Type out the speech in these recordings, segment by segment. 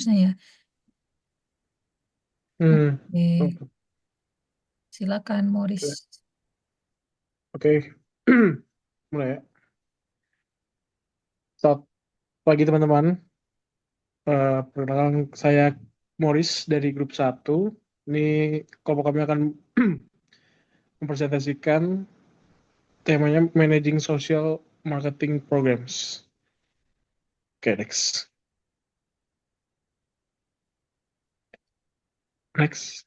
harusnya ya. Hmm, Oke, oke. silakan Morris. Oke. Mulai ya. Selamat pagi teman-teman. Perkenalkan saya Morris dari grup 1. Ini kelompok kami akan mempresentasikan temanya Managing Social Marketing Programs. Oke, next. Next.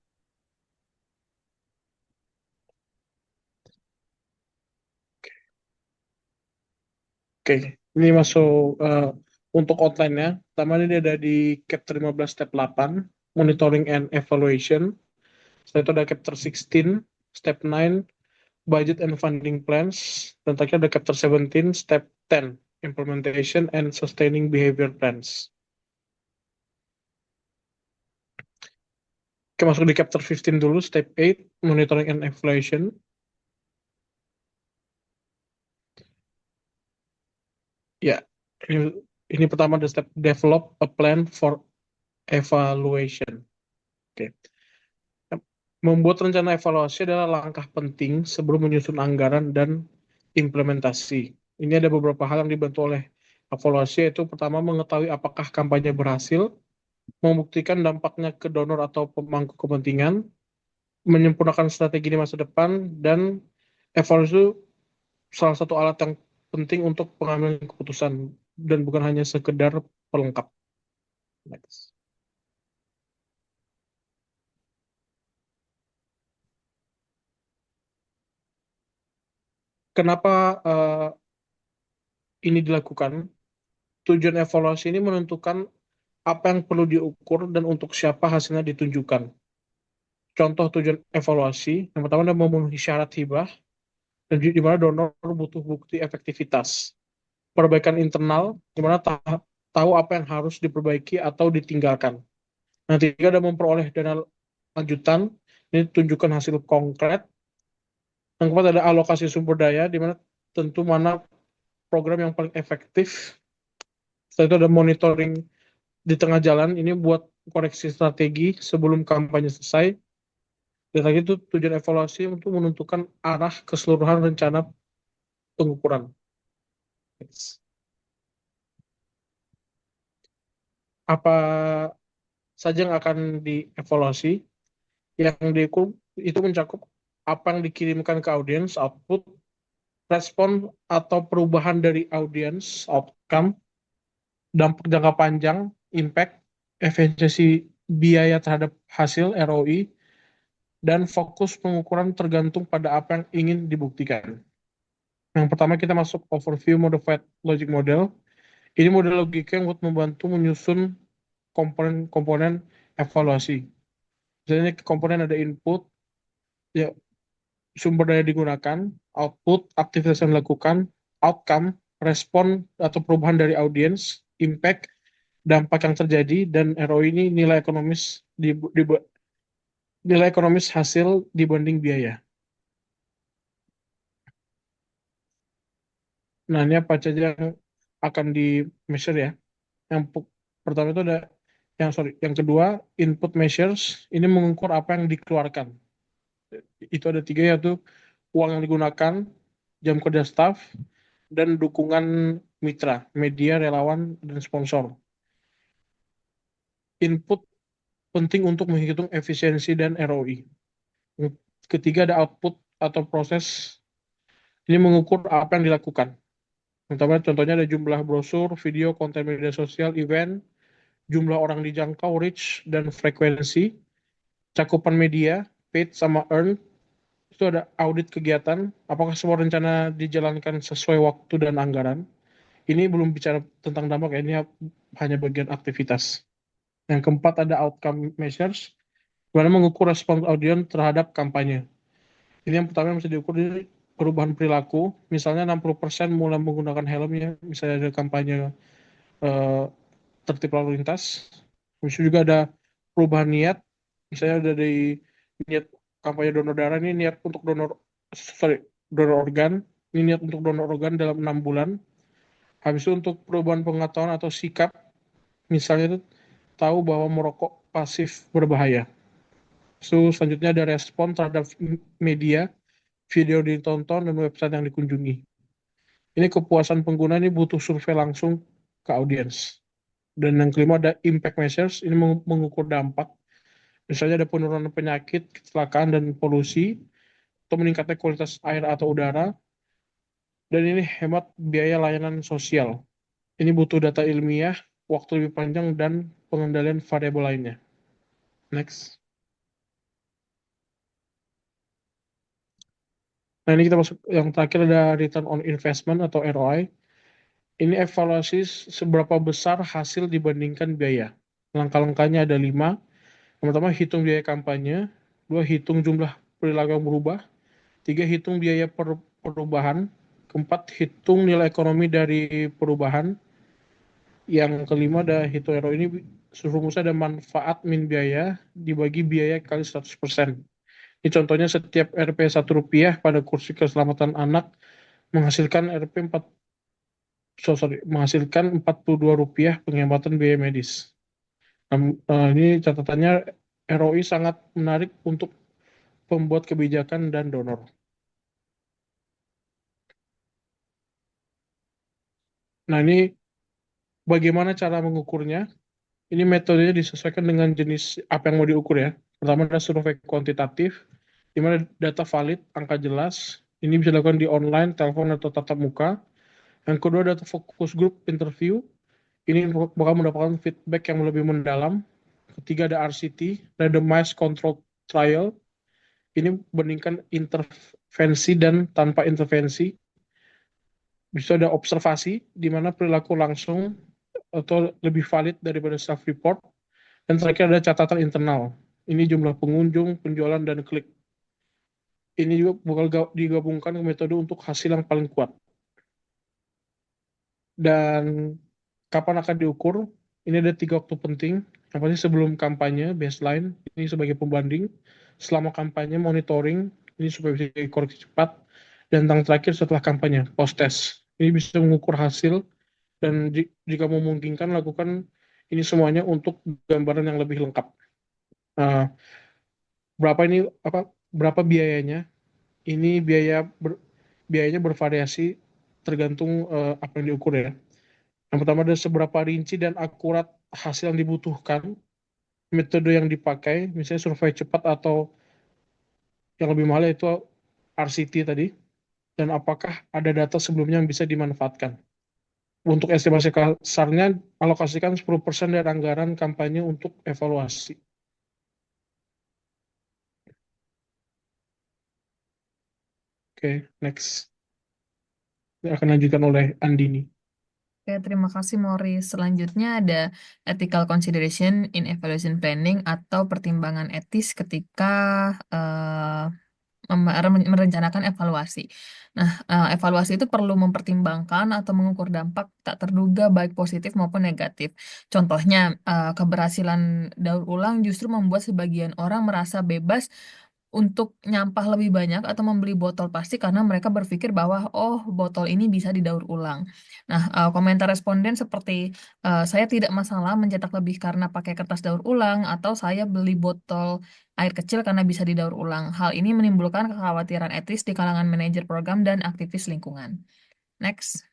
Oke, ini masuk untuk outline-nya. Pertama ini ada di chapter 15 step 8, Monitoring and Evaluation. Setelah itu ada chapter 16, step 9, Budget and Funding Plans. Dan terakhir ada chapter 17, step 10, Implementation and Sustaining Behavior Plans. Oke, masuk di chapter 15 dulu, step 8, Monitoring and Evaluation. Ya, ini pertama ada step Develop a Plan for Evaluation. Oke. Membuat rencana evaluasi adalah langkah penting sebelum menyusun anggaran dan implementasi. Ini ada beberapa hal yang dibantu oleh evaluasi, yaitu pertama mengetahui apakah kampanye berhasil, membuktikan dampaknya ke donor atau pemangku kepentingan, menyempurnakan strategi di masa depan, dan evaluasi itu salah satu alat yang penting untuk pengambilan keputusan dan bukan hanya sekedar pelengkap. Next. Kenapa ini dilakukan? Tujuan evaluasi ini menentukan apa yang perlu diukur dan untuk siapa hasilnya ditunjukkan. Contoh tujuan evaluasi, yang pertama adalah memenuhi syarat hibah, dan di mana donor butuh bukti efektivitas. Perbaikan internal, di mana tahu apa yang harus diperbaiki atau ditinggalkan. Nah, tiga ada memperoleh dana lanjutan, ini tunjukkan hasil konkret. Yang keempat ada alokasi sumber daya, di mana tentu mana program yang paling efektif. Setelah itu ada monitoring di tengah jalan, ini buat koreksi strategi sebelum kampanye selesai. Dan lagi itu tujuan evaluasi untuk menentukan arah keseluruhan rencana pengukuran. Apa saja yang akan dievaluasi? Yang diukur itu mencakup apa yang dikirimkan ke audiens, output, respon atau perubahan dari audiens, outcome, dampak jangka panjang, impact, efisiensi biaya terhadap hasil, ROI, dan fokus pengukuran tergantung pada apa yang ingin dibuktikan. Yang pertama kita masuk overview modified logic model. Ini model logika yang buat membantu menyusun komponen-komponen evaluasi. Misalnya komponen ada input, ya sumber daya digunakan, output, aktivitas yang dilakukan, outcome, respon atau perubahan dari audiens, impact, dampak yang terjadi, dan ROI ini nilai ekonomis hasil dibanding biaya. Nah, ini apa saja yang akan di measure ya. Yang pertama itu ada yang kedua input measures, ini mengukur apa yang dikeluarkan. Itu ada tiga, yaitu uang yang digunakan, jam kerja staff, dan dukungan mitra, media, relawan, dan sponsor. Input penting untuk menghitung efisiensi dan ROI. Yang ketiga ada output atau proses, ini mengukur apa yang dilakukan. Contohnya ada jumlah brosur, video, konten media sosial, event, jumlah orang dijangkau, reach, dan frekuensi, cakupan media, paid sama earn. Itu ada audit kegiatan, apakah semua rencana dijalankan sesuai waktu dan anggaran. Ini belum bicara tentang dampak ya, ini hanya bagian aktivitas. Yang keempat ada outcome measures, dimana mengukur respons audiens terhadap kampanye. Ini yang pertama yang bisa diukur ini perubahan perilaku, misalnya 60% mulai menggunakan helm ya, misalnya ada kampanye eh, tertib lalu lintas. Terus juga ada perubahan niat, misalnya dari niat kampanye donor darah ini niat untuk donor organ, ini niat untuk donor organ dalam 6 bulan. Habis itu untuk perubahan pengetahuan atau sikap, misalnya itu tahu bahwa merokok pasif berbahaya. So, selanjutnya ada respon terhadap media, video ditonton, dan website yang dikunjungi. Ini kepuasan pengguna ini butuh survei langsung ke audiens. Dan yang kelima ada impact measures, ini mengukur dampak. Misalnya ada penurunan penyakit, kecelakaan, dan polusi, atau meningkatnya kualitas air atau udara, dan ini hemat biaya layanan sosial. Ini butuh data ilmiah, waktu lebih panjang, dan pengendalian variabel lainnya. Next. Nah, ini kita masuk yang terakhir ada return on investment atau ROI. Ini evaluasi seberapa besar hasil dibandingkan biaya. Langkah-langkahnya ada 5. Pertama, hitung biaya kampanye. 2, hitung jumlah perilaku yang berubah. 3, hitung biaya perubahan. Keempat, hitung nilai ekonomi dari perubahan. Yang kelima ada hitung ROI ini rumusnya ada manfaat min biaya dibagi biaya kali 100%. Ini contohnya setiap Rp Rp1 pada kursi keselamatan anak menghasilkan Rp 4 menghasilkan Rp42 penghematan biaya medis. Ini catatannya ROI sangat menarik untuk pembuat kebijakan dan donor. Nah, ini bagaimana cara mengukurnya? Ini metodenya disesuaikan dengan jenis apa yang mau diukur ya. Pertama ada survei kuantitatif, di mana data valid, angka jelas. Ini bisa dilakukan di online, telepon, atau tatap muka. Yang kedua data fokus group interview. Ini bakal mendapatkan feedback yang lebih mendalam. Ketiga ada RCT, randomized control trial. Ini bandingkan intervensi dan tanpa intervensi. Bisa ada observasi, di mana perilaku langsung atau lebih valid daripada self-report. Dan terakhir ada catatan internal. Ini jumlah pengunjung, penjualan, dan klik. Ini juga bakal digabungkan ke metode untuk hasil yang paling kuat. Dan kapan akan diukur? Ini ada 3 waktu penting. Yang pasti sebelum kampanye, baseline, ini sebagai pembanding. Selama kampanye, monitoring, ini supaya bisa dikoreksi cepat. Dan tang terakhir setelah kampanye, post-test. Ini bisa mengukur hasil, dan jika memungkinkan, lakukan ini semuanya untuk gambaran yang lebih lengkap. Nah, berapa ini apa berapa biayanya? Ini biayanya bervariasi tergantung apa yang diukur ya. Yang pertama ada seberapa rinci dan akurat hasil yang dibutuhkan, metode yang dipakai, misalnya survei cepat atau yang lebih mahal itu RCT tadi, dan apakah ada data sebelumnya yang bisa dimanfaatkan. Untuk estimasi kasarnya, alokasikan 10% dari anggaran kampanye untuk evaluasi. Oke, next. Ini akan lanjutkan oleh Andini. Oke, terima kasih Morris. Selanjutnya ada ethical consideration in evaluation planning atau pertimbangan etis ketika merencanakan evaluasi. Nah, evaluasi itu perlu mempertimbangkan atau mengukur dampak tak terduga baik positif maupun negatif. Contohnya, keberhasilan daur ulang justru membuat sebagian orang merasa bebas untuk nyampah lebih banyak atau membeli botol plastik karena mereka berpikir bahwa oh botol ini bisa didaur ulang. Nah, komentar responden seperti saya tidak masalah mencetak lebih karena pakai kertas daur ulang atau saya beli botol air kecil karena bisa didaur ulang. Hal ini menimbulkan kekhawatiran etis di kalangan manajer program dan aktivis lingkungan. Next.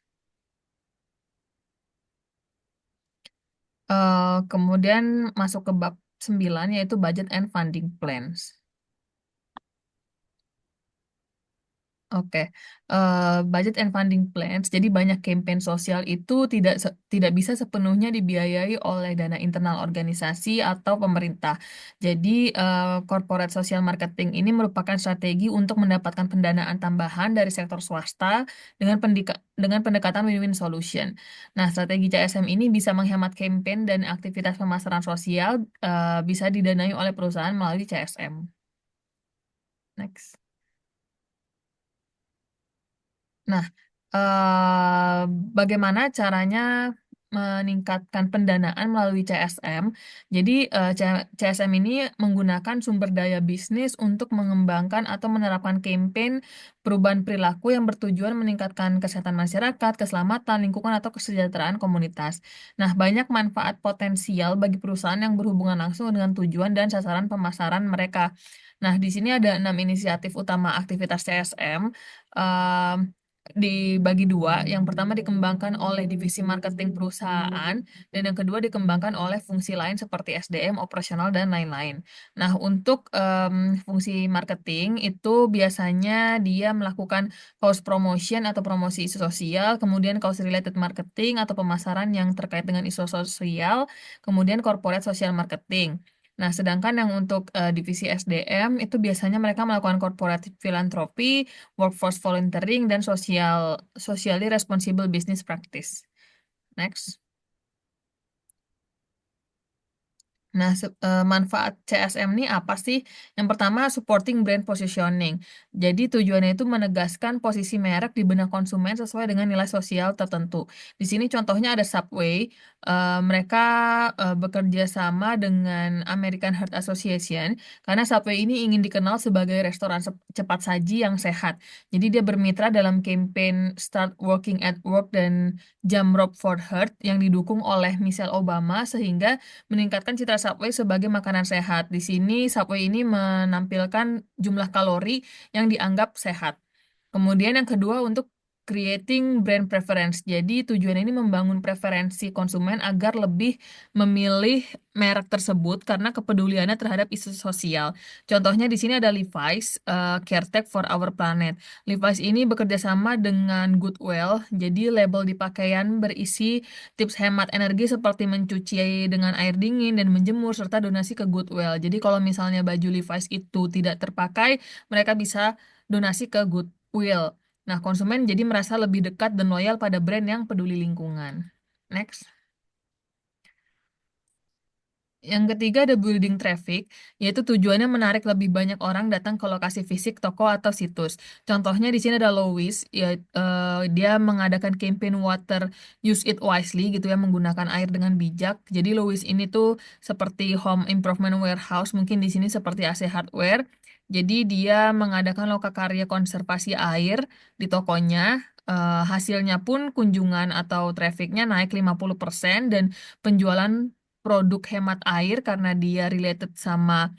Kemudian masuk ke bab 9 yaitu budget and funding plans. Oke, budget and funding plans. Jadi banyak campaign sosial itu tidak bisa sepenuhnya dibiayai oleh dana internal organisasi atau pemerintah. Jadi corporate social marketing ini merupakan strategi untuk mendapatkan pendanaan tambahan dari sektor swasta dengan pendekatan win-win solution. Nah, strategi CSM ini bisa menghemat campaign dan aktivitas pemasaran sosial bisa didanai oleh perusahaan melalui CSM. Next. Nah, bagaimana caranya meningkatkan pendanaan melalui CSM. Jadi CSM ini menggunakan sumber daya bisnis untuk mengembangkan atau menerapkan campaign perubahan perilaku yang bertujuan meningkatkan kesehatan masyarakat, keselamatan lingkungan atau kesejahteraan komunitas. Nah, banyak manfaat potensial bagi perusahaan yang berhubungan langsung dengan tujuan dan sasaran pemasaran mereka. Nah, di sini ada 6 inisiatif utama aktivitas CSM. em, Dibagi dua. Yang pertama dikembangkan oleh divisi marketing perusahaan, dan yang kedua dikembangkan oleh fungsi lain seperti SDM, operasional, dan lain-lain. Nah, untuk fungsi marketing itu biasanya dia melakukan cause promotion atau promosi isu sosial, kemudian cause related marketing atau pemasaran yang terkait dengan isu sosial, kemudian corporate social marketing. Nah, sedangkan yang untuk divisi SDM itu biasanya mereka melakukan corporate philanthropy, workforce volunteering, dan socially responsible business practice. Next. Nah, manfaat CSM ini apa sih? Yang pertama, supporting brand positioning. Jadi tujuannya itu menegaskan posisi merek di benak konsumen sesuai dengan nilai sosial tertentu. Di sini contohnya ada Subway. Mereka bekerja sama dengan American Heart Association karena Subway ini ingin dikenal sebagai restoran cepat saji yang sehat. Jadi dia bermitra dalam campaign Start Working at Work dan Jam Rope for Heart yang didukung oleh Michelle Obama sehingga meningkatkan citra Subway sebagai makanan sehat. Di sini Subway ini menampilkan jumlah kalori yang dianggap sehat. Kemudian yang kedua untuk creating brand preference. Jadi tujuan ini membangun preferensi konsumen agar lebih memilih merek tersebut karena kepeduliannya terhadap isu sosial. Contohnya di sini ada Levi's, CareTech for Our Planet. Levi's ini bekerja sama dengan Goodwill, jadi label di pakaian berisi tips hemat energi seperti mencuci dengan air dingin dan menjemur serta donasi ke Goodwill. Jadi kalau misalnya baju Levi's itu tidak terpakai, mereka bisa donasi ke Goodwill. Nah, konsumen jadi merasa lebih dekat dan loyal pada brand yang peduli lingkungan. Next. Yang ketiga ada building traffic, yaitu tujuannya menarik lebih banyak orang datang ke lokasi fisik toko atau situs. Contohnya di sini ada Lowe's, dia mengadakan campaign water use it wisely gitu ya, menggunakan air dengan bijak. Jadi Lowe's ini tuh seperti home improvement warehouse, mungkin di sini seperti AC Hardware. Jadi dia mengadakan lokakarya konservasi air di tokonya. Hasilnya pun kunjungan atau trafficnya naik 50% dan penjualan produk hemat air karena dia related sama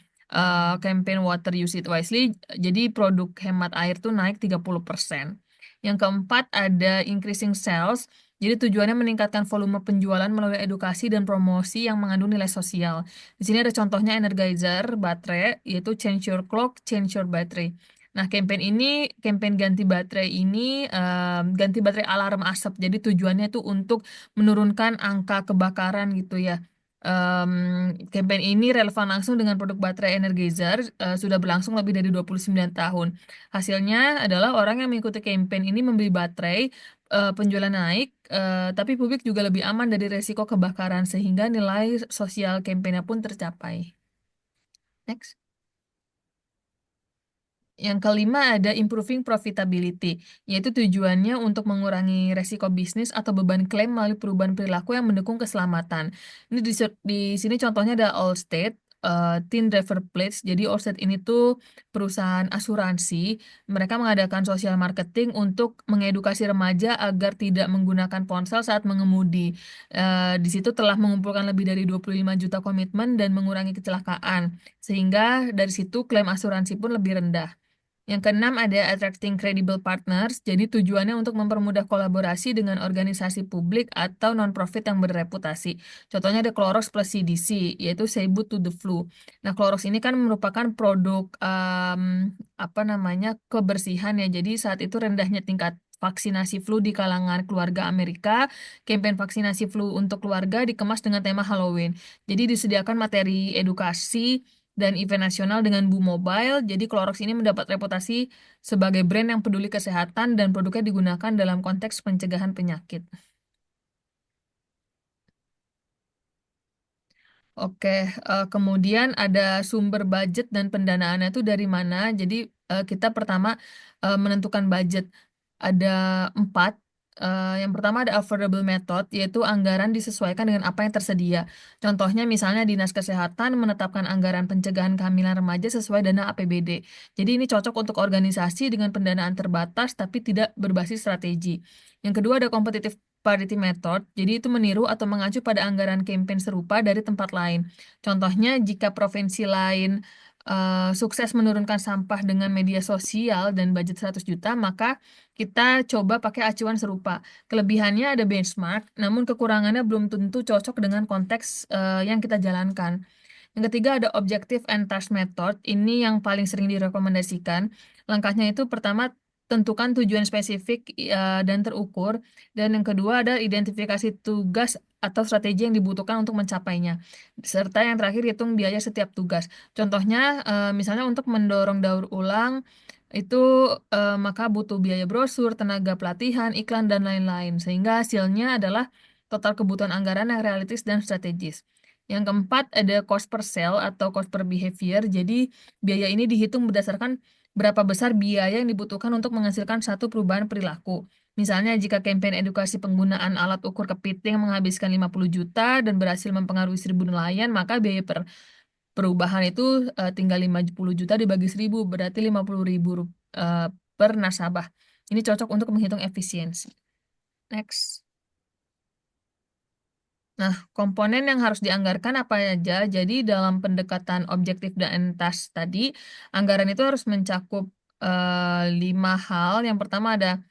campaign Water Use It Wisely, jadi produk hemat air tuh naik 30%. Yang keempat ada increasing sales, jadi tujuannya meningkatkan volume penjualan melalui edukasi dan promosi yang mengandung nilai sosial. Di sini ada contohnya Energizer baterai, yaitu Change Your Clock, Change Your Battery. Nah, campaign ganti baterai ini, ganti baterai alarm asap. Jadi tujuannya itu untuk menurunkan angka kebakaran gitu ya. Campaign ini relevan langsung dengan produk baterai Energizer, sudah berlangsung lebih dari 29 tahun. Hasilnya adalah orang yang mengikuti campaign ini membeli baterai, penjualan naik, tapi publik juga lebih aman dari resiko kebakaran sehingga nilai sosial campaignnya pun tercapai. Next. Yang kelima ada improving profitability, yaitu tujuannya untuk mengurangi resiko bisnis atau beban klaim melalui perubahan perilaku yang mendukung keselamatan. Ini di sini contohnya ada Allstate, Teen Driver Plates. Jadi Allstate ini tuh perusahaan asuransi. Mereka mengadakan sosial marketing untuk mengedukasi remaja agar tidak menggunakan ponsel saat mengemudi. Di situ telah mengumpulkan lebih dari 25 juta komitmen dan mengurangi kecelakaan. Sehingga dari situ klaim asuransi pun lebih rendah. Yang keenam ada attracting credible partners. Jadi tujuannya untuk mempermudah kolaborasi dengan organisasi publik atau non-profit yang berreputasi. Contohnya ada Clorox plus CDC, yaitu Say Boot to the Flu. Nah, Clorox ini kan merupakan produk apa namanya kebersihan ya. Jadi saat itu rendahnya tingkat vaksinasi flu di kalangan keluarga Amerika, kampanye vaksinasi flu untuk keluarga dikemas dengan tema Halloween. Jadi disediakan materi edukasi dan event nasional dengan Bu Mobile. Jadi Clorox ini mendapat reputasi sebagai brand yang peduli kesehatan dan produknya digunakan dalam konteks pencegahan penyakit. Oke, kemudian ada sumber budget dan pendanaannya itu dari mana. Jadi kita pertama menentukan budget. Ada empat. Yang pertama ada affordable method, yaitu anggaran disesuaikan dengan apa yang tersedia. Contohnya misalnya Dinas Kesehatan menetapkan anggaran pencegahan kehamilan remaja sesuai dana APBD. Jadi ini cocok untuk organisasi dengan pendanaan terbatas tapi tidak berbasis strategi. Yang kedua ada competitive parity method, jadi itu meniru atau mengacu pada anggaran campaign serupa dari tempat lain. Contohnya jika provinsi lain sukses menurunkan sampah dengan media sosial dan budget 100 juta, maka kita coba pakai acuan serupa. Kelebihannya ada benchmark, namun kekurangannya belum tentu cocok dengan konteks yang kita jalankan. Yang ketiga ada objective and task method. Ini yang paling sering direkomendasikan. Langkahnya itu pertama tentukan tujuan spesifik dan terukur. Dan yang kedua ada identifikasi tugas atau strategi yang dibutuhkan untuk mencapainya. Serta yang terakhir hitung biaya setiap tugas. Contohnya misalnya untuk mendorong daur ulang itu maka butuh biaya brosur, tenaga pelatihan, iklan, dan lain-lain. Sehingga hasilnya adalah total kebutuhan anggaran yang realistis dan strategis. Yang keempat ada cost per sale atau cost per behavior. Jadi biaya ini dihitung berdasarkan berapa besar biaya yang dibutuhkan untuk menghasilkan satu perubahan perilaku. Misalnya jika kampanye edukasi penggunaan alat ukur kepiting menghabiskan 50 juta dan berhasil mempengaruhi 1.000 nelayan, maka biaya perubahan itu tinggal 50 juta dibagi 1.000, berarti 50.000 per nasabah. Ini cocok untuk menghitung efisiensi. Next. Nah, komponen yang harus dianggarkan apa aja? Jadi dalam pendekatan objektif dan task tadi, anggaran itu harus mencakup 5 hal. Yang pertama ada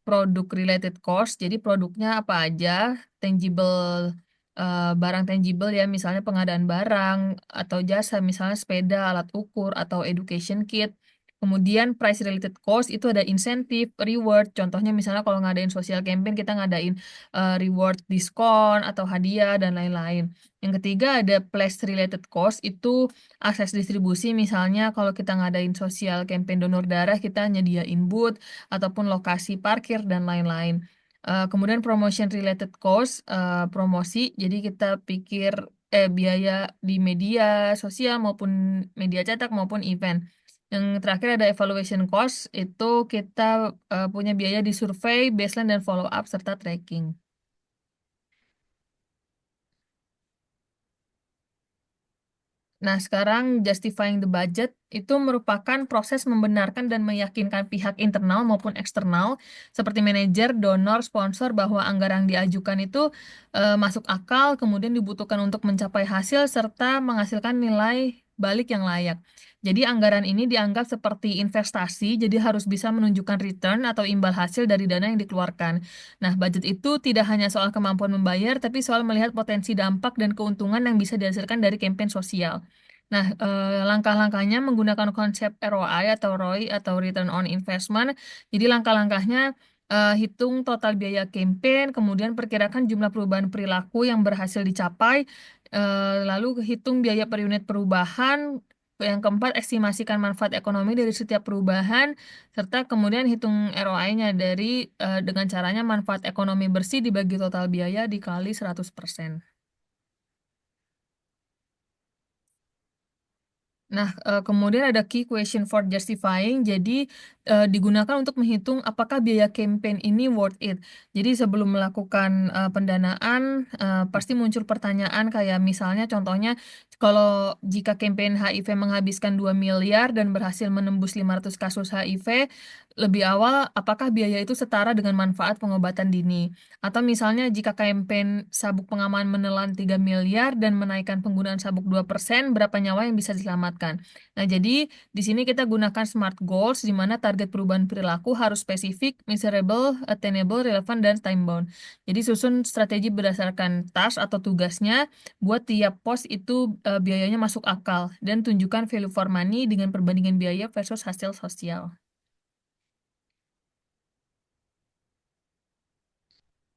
produk related cost. Jadi produknya apa aja? Tangible, barang tangible ya, misalnya pengadaan barang atau jasa, misalnya sepeda, alat ukur, atau education kit. Kemudian price related cost itu ada insentif, reward. Contohnya misalnya kalau ngadain social campaign kita ngadain reward diskon atau hadiah dan lain-lain. Yang ketiga ada place related cost itu akses distribusi, misalnya kalau kita ngadain social campaign donor darah kita nyediain booth ataupun lokasi parkir dan lain-lain. Kemudian promotion related cost, promosi, jadi kita pikir biaya di media sosial maupun media cetak maupun event. Yang terakhir ada evaluation cost, itu kita punya biaya di survei, baseline, dan follow up serta tracking. Nah, sekarang justifying the budget itu merupakan proses membenarkan dan meyakinkan pihak internal maupun eksternal seperti manajer, donor, sponsor bahwa anggaran yang diajukan itu masuk akal, kemudian dibutuhkan untuk mencapai hasil serta menghasilkan nilai balik yang layak. Jadi anggaran ini dianggap seperti investasi, jadi harus bisa menunjukkan return atau imbal hasil dari dana yang dikeluarkan. Nah, budget itu tidak hanya soal kemampuan membayar, tapi soal melihat potensi dampak dan keuntungan yang bisa dihasilkan dari kampanye sosial. Nah, langkah-langkahnya menggunakan konsep ROI atau ROI atau Return on Investment. Jadi langkah-langkahnya hitung total biaya campaign, kemudian perkirakan jumlah perubahan perilaku yang berhasil dicapai, lalu hitung biaya per unit perubahan. Yang keempat, estimasikan manfaat ekonomi dari setiap perubahan, serta kemudian hitung ROI-nya dari dengan caranya manfaat ekonomi bersih dibagi total biaya dikali 100%. Nah, kemudian ada key question for justifying. Jadi, digunakan untuk menghitung apakah biaya campaign ini worth it. Jadi, sebelum melakukan pendanaan, pasti muncul pertanyaan kayak misalnya contohnya, kalau jika campaign HIV menghabiskan 2 miliar dan berhasil menembus 500 kasus HIV, lebih awal, apakah biaya itu setara dengan manfaat pengobatan dini? Atau misalnya jika kampanye sabuk pengaman menelan 3 miliar dan menaikkan penggunaan sabuk 2%, berapa nyawa yang bisa diselamatkan? Nah, jadi di sini kita gunakan SMART goals di mana target perubahan perilaku harus spesifik, measurable, attainable, relevant, dan time bound. Jadi susun strategi berdasarkan task atau tugasnya buat tiap pos itu biayanya masuk akal dan tunjukkan value for money dengan perbandingan biaya versus hasil sosial.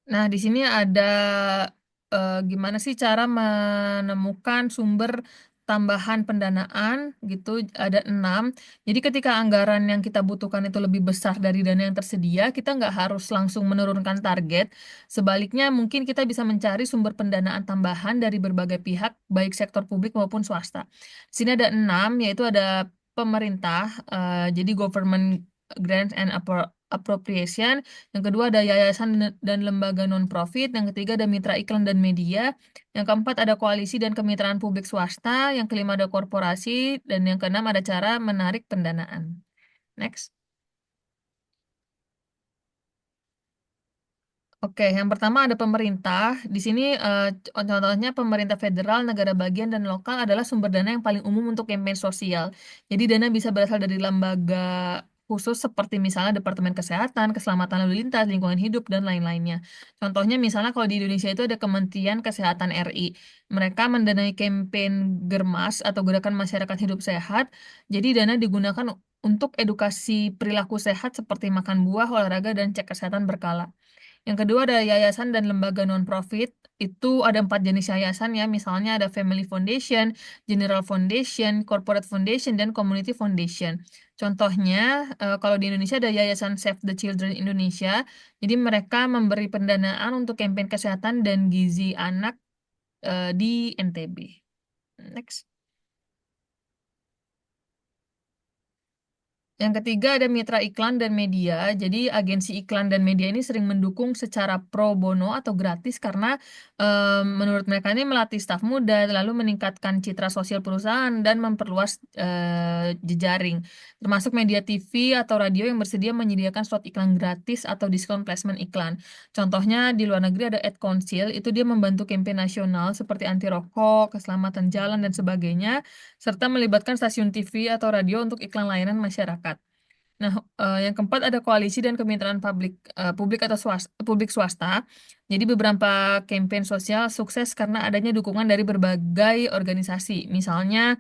Nah, di sini ada gimana sih cara menemukan sumber tambahan pendanaan gitu, ada 6. Jadi ketika anggaran yang kita butuhkan itu lebih besar dari dana yang tersedia, kita nggak harus langsung menurunkan target. Sebaliknya, mungkin kita bisa mencari sumber pendanaan tambahan dari berbagai pihak, baik sektor publik maupun swasta. Di sini ada 6, yaitu ada pemerintah, jadi government grants and appropriation, yang kedua ada yayasan dan lembaga non-profit, yang ketiga ada mitra iklan dan media, yang keempat ada koalisi dan kemitraan publik swasta, yang kelima ada korporasi, dan yang keenam ada cara menarik pendanaan. Next. Oke, yang pertama ada pemerintah. Di sini contohnya pemerintah federal, negara bagian, dan lokal adalah sumber dana yang paling umum untuk kampanye sosial. Jadi dana bisa berasal dari lembaga khusus seperti misalnya Departemen Kesehatan, Keselamatan Lalu Lintas, Lingkungan Hidup, dan lain-lainnya. Contohnya misalnya kalau di Indonesia itu ada Kementerian Kesehatan RI. Mereka mendanai kampanye Germas atau Gerakan Masyarakat Hidup Sehat. Jadi dana digunakan untuk edukasi perilaku sehat seperti makan buah, olahraga, dan cek kesehatan berkala. Yang kedua ada yayasan dan lembaga non-profit. Itu ada 4 jenis yayasan ya. Misalnya ada Family Foundation, General Foundation, Corporate Foundation, dan Community Foundation. Contohnya, kalau di Indonesia ada Yayasan Save the Children Indonesia. Jadi mereka memberi pendanaan untuk kampanye kesehatan dan gizi anak di NTB. Next. Yang ketiga ada mitra iklan dan media. Jadi agensi iklan dan media ini sering mendukung secara pro bono atau gratis karena menurut mereka ini melatih staf muda, lalu meningkatkan citra sosial perusahaan dan memperluas jejaring. Termasuk media TV atau radio yang bersedia menyediakan slot iklan gratis atau diskon placement iklan. Contohnya di luar negeri ada Ad Council, itu dia membantu kampanye nasional seperti anti rokok, keselamatan jalan dan sebagainya, serta melibatkan stasiun TV atau radio untuk iklan layanan masyarakat. Nah, yang keempat ada koalisi dan kemitraan publik atau publik swasta. Jadi beberapa kampanye sosial sukses karena adanya dukungan dari berbagai organisasi. Misalnya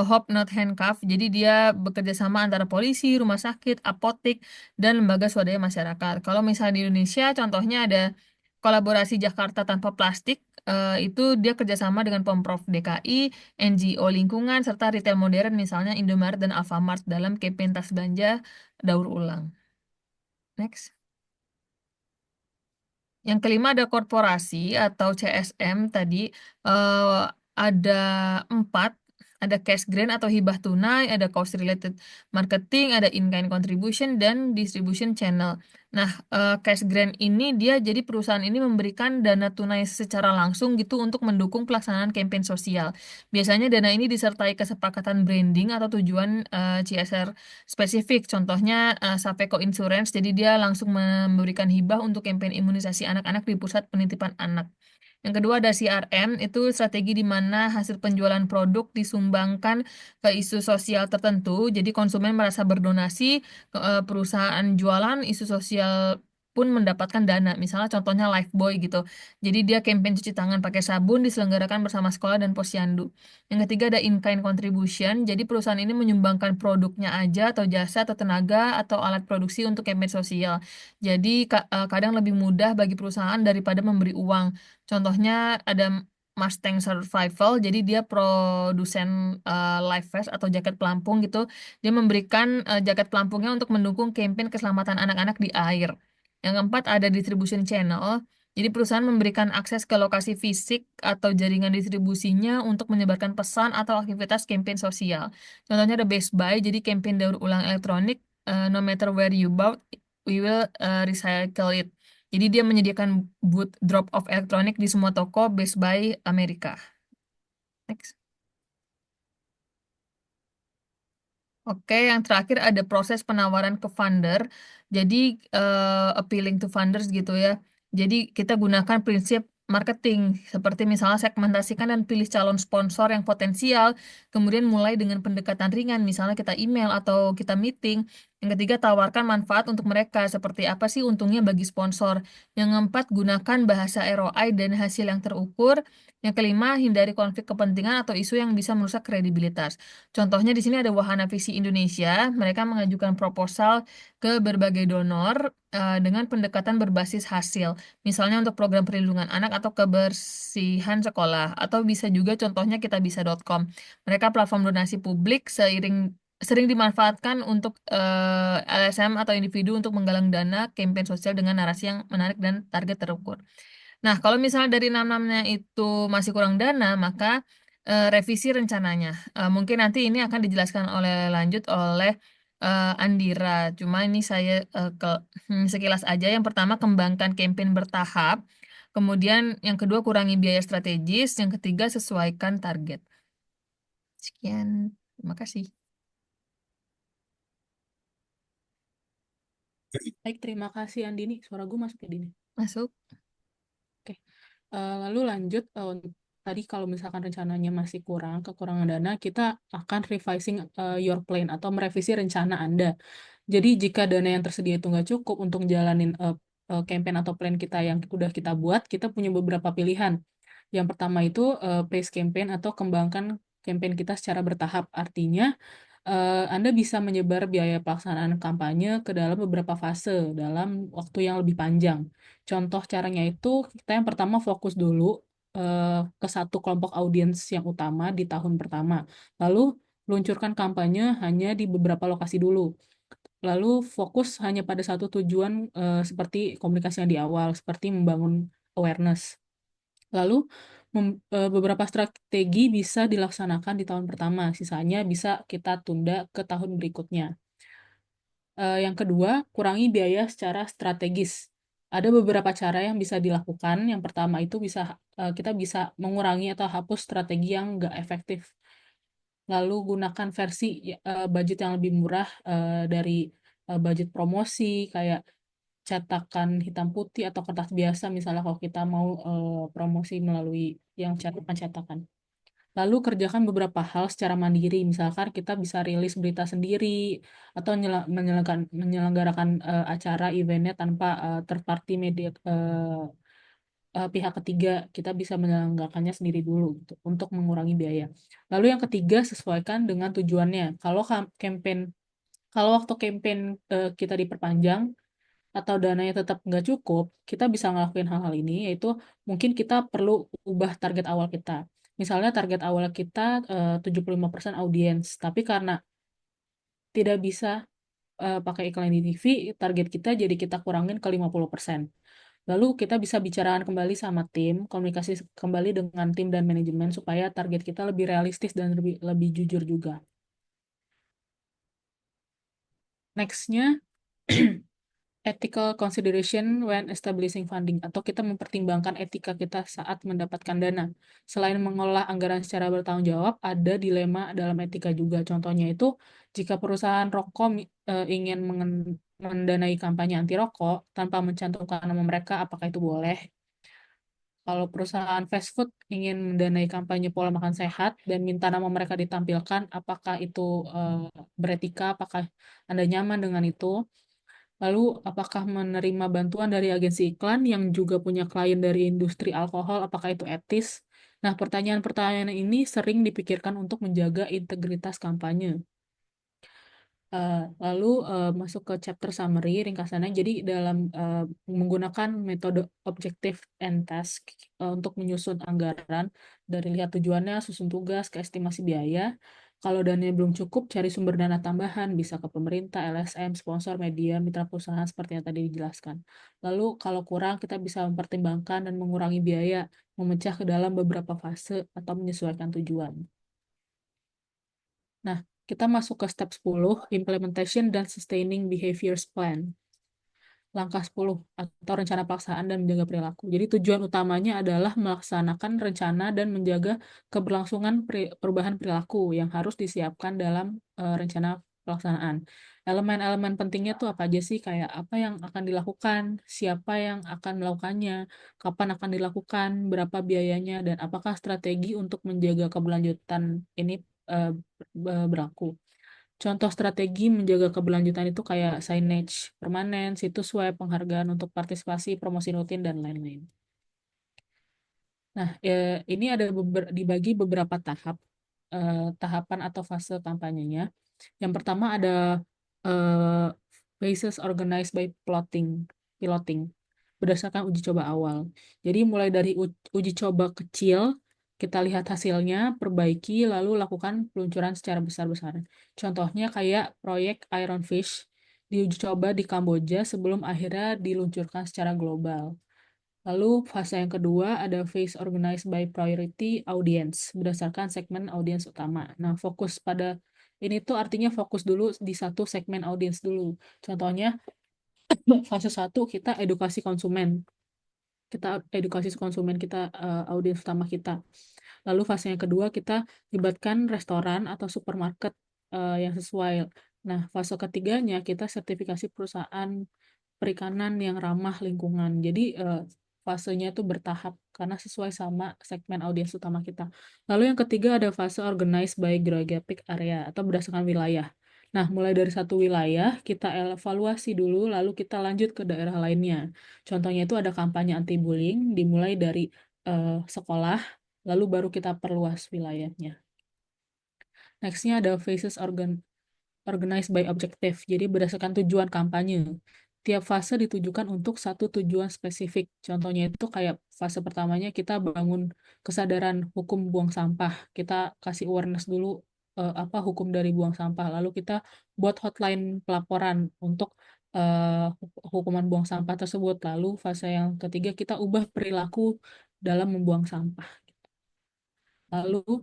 Hope Not Handcuff. Jadi dia bekerja sama antara polisi, rumah sakit, apotek, dan lembaga swadaya masyarakat. Kalau misalnya di Indonesia, contohnya ada kolaborasi Jakarta Tanpa Plastik. Itu dia kerjasama dengan Pemprov DKI, NGO lingkungan, serta retail modern misalnya Indomaret dan Alfamart dalam campaign tas belanja daur ulang. Next. Yang kelima ada korporasi atau CSM tadi. eh, ada 4, ada cash grant atau hibah tunai, ada cost related marketing, ada in-kind contribution, dan distribution channel. Nah, cash grant ini dia jadi perusahaan ini memberikan dana tunai secara langsung gitu untuk mendukung pelaksanaan kampanye sosial. Biasanya dana ini disertai kesepakatan branding atau tujuan CSR spesifik. Contohnya Sapeco Insurance, jadi dia langsung memberikan hibah untuk kampanye imunisasi anak-anak di pusat penitipan anak. Yang kedua ada CRM, itu strategi di mana hasil penjualan produk disumbangkan ke isu sosial tertentu. Jadi konsumen merasa berdonasi ke perusahaan jualan, isu sosial pun mendapatkan dana. Misalnya contohnya Lifebuoy gitu. Jadi dia campaign cuci tangan pakai sabun diselenggarakan bersama sekolah dan posyandu. Yang ketiga ada in-kind contribution. Jadi perusahaan ini menyumbangkan produknya aja atau jasa atau tenaga atau alat produksi untuk kampanye sosial. Jadi kadang lebih mudah bagi perusahaan daripada memberi uang. Contohnya ada Mustang Survival, jadi dia produsen life vest atau jaket pelampung gitu. Dia memberikan jaket pelampungnya untuk mendukung kampanye keselamatan anak-anak di air. Yang keempat ada distribution channel. Jadi perusahaan memberikan akses ke lokasi fisik atau jaringan distribusinya untuk menyebarkan pesan atau aktivitas kampanye sosial. Contohnya ada Best Buy, jadi kampanye daur ulang elektronik, no matter where you bought, we will recycle it. Jadi dia menyediakan booth drop off elektronik di semua toko Best Buy Amerika. Next. Oke, yang terakhir ada proses penawaran ke funder. Jadi appealing to funders gitu ya. Jadi kita gunakan prinsip marketing seperti misalnya segmentasikan dan pilih calon sponsor yang potensial. Kemudian mulai dengan pendekatan ringan, misalnya kita email atau kita meeting. Yang ketiga, tawarkan manfaat untuk mereka. Seperti apa sih untungnya bagi sponsor. Yang keempat, gunakan bahasa ROI dan hasil yang terukur. Yang kelima, hindari konflik kepentingan atau isu yang bisa merusak kredibilitas. Contohnya di sini ada Wahana Visi Indonesia. Mereka mengajukan proposal ke berbagai donor dengan pendekatan berbasis hasil. Misalnya untuk program perlindungan anak atau kebersihan sekolah. Atau bisa juga contohnya kitabisa.com. Mereka platform donasi publik sering dimanfaatkan untuk LSM atau individu untuk menggalang dana kampanye sosial dengan narasi yang menarik dan target terukur. Nah, kalau misalnya dari enam-enamnya itu masih kurang dana, maka revisi rencananya. Mungkin nanti ini akan dijelaskan oleh lanjut oleh Andira. Cuma ini saya sekilas aja. Yang pertama, kembangkan campaign bertahap. Kemudian yang kedua, kurangi biaya strategis. Yang ketiga, sesuaikan target. Sekian. Terima kasih. Baik, terima kasih Andini. Suara gue masuk ya, Dini? Masuk. Oke. Lalu lanjut, tadi kalau misalkan rencananya masih kurang, kekurangan dana, kita akan revising your plan atau merevisi rencana Anda. Jadi jika dana yang tersedia itu nggak cukup untuk jalanin campaign atau plan kita yang udah kita buat, kita punya beberapa pilihan. Yang pertama itu pace campaign atau kembangkan campaign kita secara bertahap. Artinya, Anda bisa menyebar biaya pelaksanaan kampanye ke dalam beberapa fase dalam waktu yang lebih panjang. Contoh caranya itu, kita yang pertama fokus dulu ke satu kelompok audiens yang utama di tahun pertama. Lalu, luncurkan kampanye hanya di beberapa lokasi dulu. Lalu, fokus hanya pada satu tujuan seperti komunikasi yang di awal, seperti membangun awareness. Lalu, beberapa strategi bisa dilaksanakan di tahun pertama, sisanya bisa kita tunda ke tahun berikutnya. Yang kedua, kurangi biaya secara strategis. Ada beberapa cara yang bisa dilakukan. Yang pertama itu kita bisa mengurangi atau hapus strategi yang nggak efektif. Lalu gunakan versi budget yang lebih murah dari budget promosi, kayak cetakan hitam putih atau kertas biasa, misalnya kalau kita mau promosi melalui yang cetakan-cetakan. Lalu kerjakan beberapa hal secara mandiri, misalkan kita bisa rilis berita sendiri atau menyelenggarakan acara eventnya tanpa third party media pihak ketiga. Kita bisa menyelenggarakannya sendiri dulu gitu, untuk mengurangi biaya. Lalu yang ketiga, sesuaikan dengan tujuannya. Kalau waktu campaign kita diperpanjang atau dananya tetap nggak cukup, kita bisa ngelakuin hal-hal ini, yaitu mungkin kita perlu ubah target awal kita. Misalnya target awal kita 75% audiens, tapi karena tidak bisa pakai iklan di TV, target kita jadi kita kurangin ke 50%. Lalu kita bisa bicarakan kembali sama tim, komunikasi kembali dengan tim dan manajemen supaya target kita lebih realistis dan lebih jujur juga. Nextnya, ethical consideration when establishing funding, atau kita mempertimbangkan etika kita saat mendapatkan dana. Selain mengelola anggaran secara bertanggung jawab, ada dilema dalam etika juga. Contohnya itu, jika perusahaan rokok ingin mendanai kampanye anti rokok tanpa mencantumkan nama mereka, apakah itu boleh? Kalau perusahaan fast food ingin mendanai kampanye pola makan sehat dan minta nama mereka ditampilkan, apakah itu beretika? Apakah Anda nyaman dengan itu? Lalu, apakah menerima bantuan dari agensi iklan yang juga punya klien dari industri alkohol, apakah itu etis? Nah, pertanyaan-pertanyaan ini sering dipikirkan untuk menjaga integritas kampanye. Lalu masuk ke chapter summary ringkasannya. Jadi dalam menggunakan metode objective and task untuk menyusun anggaran dari lihat tujuannya, susun tugas, ke estimasi biaya. Kalau dananya belum cukup, cari sumber dana tambahan, bisa ke pemerintah, LSM, sponsor, media, mitra perusahaan seperti yang tadi dijelaskan. Lalu kalau kurang, kita bisa mempertimbangkan dan mengurangi biaya, memecah ke dalam beberapa fase atau menyesuaikan tujuan. Nah, kita masuk ke step 10, Implementation dan Sustaining Behaviors Plan. Langkah 10, atau rencana pelaksanaan dan menjaga perilaku. Jadi tujuan utamanya adalah melaksanakan rencana dan menjaga keberlangsungan perubahan perilaku yang harus disiapkan dalam rencana pelaksanaan. Elemen-elemen pentingnya tuh apa aja sih? Kayak apa yang akan dilakukan, siapa yang akan melakukannya, kapan akan dilakukan, berapa biayanya, dan apakah strategi untuk menjaga keberlanjutan ini eh, berlaku. Contoh strategi menjaga keberlanjutan itu kayak signage permanen, situs web, penghargaan untuk partisipasi, promosi rutin, dan lain-lain. Nah, ini ada dibagi beberapa tahapan atau fase kampanyenya. Yang pertama ada eh, phases organized by piloting, berdasarkan uji coba awal. Jadi mulai dari uji coba kecil, kita lihat hasilnya, perbaiki, lalu lakukan peluncuran secara besar-besaran. Contohnya kayak proyek Iron Fish, diuji coba di Kamboja sebelum akhirnya diluncurkan secara global. Lalu fase yang kedua ada phase organized by priority audience berdasarkan segmen audiens utama. Nah, fokus pada Ini tuh artinya fokus dulu di satu segmen audiens dulu. Contohnya, fase satu kita edukasi konsumen. Kita edukasi konsumen kita, audiens utama kita. Lalu fase yang kedua kita libatkan restoran atau supermarket yang sesuai. Nah, fase ketiganya kita sertifikasi perusahaan perikanan yang ramah lingkungan. Jadi fasenya itu bertahap karena sesuai sama segmen audiens utama kita. Lalu yang ketiga ada fase organized by geographic area atau berdasarkan wilayah. Nah, mulai dari satu wilayah kita evaluasi dulu, lalu kita lanjut ke daerah lainnya. Contohnya itu ada kampanye anti bullying dimulai dari sekolah, lalu baru kita perluas wilayahnya. Nextnya ada phases organized by objective, jadi berdasarkan tujuan kampanye. Tiap fase ditujukan untuk satu tujuan spesifik. Contohnya itu kayak fase pertamanya kita bangun kesadaran hukum buang sampah. Kita kasih awareness dulu apa hukum dari buang sampah. Lalu kita buat hotline pelaporan untuk eh, hukuman buang sampah tersebut. Lalu fase yang ketiga kita ubah perilaku dalam membuang sampah. Lalu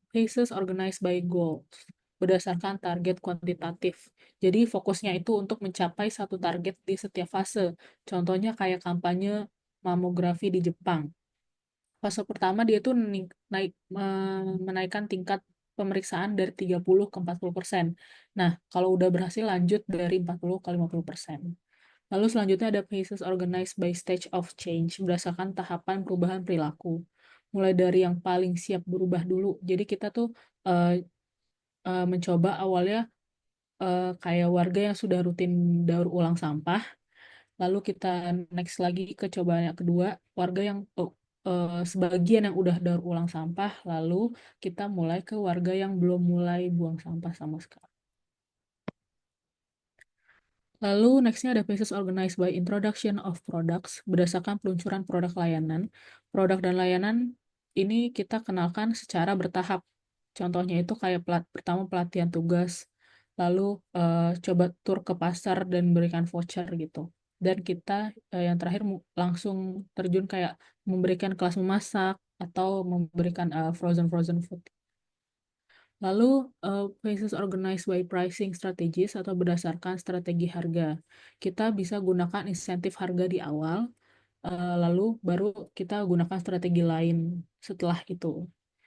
phases organized by goals berdasarkan target kuantitatif. Jadi fokusnya itu untuk mencapai satu target di setiap fase. Contohnya kayak kampanye mamografi di Jepang. Fase pertama dia tuh menaikkan tingkat pemeriksaan dari 30 ke 40%. Nah, kalau udah berhasil lanjut dari 40 ke 50%. Lalu selanjutnya ada phases organized by stage of change berdasarkan tahapan perubahan perilaku. Mulai dari yang paling siap berubah dulu. Jadi kita tuh eh, mencoba awalnya kayak warga yang sudah rutin daur ulang sampah. Lalu kita next lagi ke cobaan yang kedua, warga yang sebagian yang udah daur ulang sampah. Lalu kita mulai ke warga yang belum mulai buang sampah sama sekali. Lalu nextnya ada phases organized by introduction of products berdasarkan peluncuran produk layanan. Produk dan layanan ini kita kenalkan secara bertahap. Contohnya itu kayak pertama pelatihan tugas, lalu coba tur ke pasar dan berikan voucher gitu. Dan kita yang terakhir langsung terjun kayak memberikan kelas memasak atau memberikan frozen food. Lalu, phases organized by pricing strategies atau berdasarkan strategi harga. Kita bisa gunakan insentif harga di awal, lalu baru kita gunakan strategi lain setelah itu.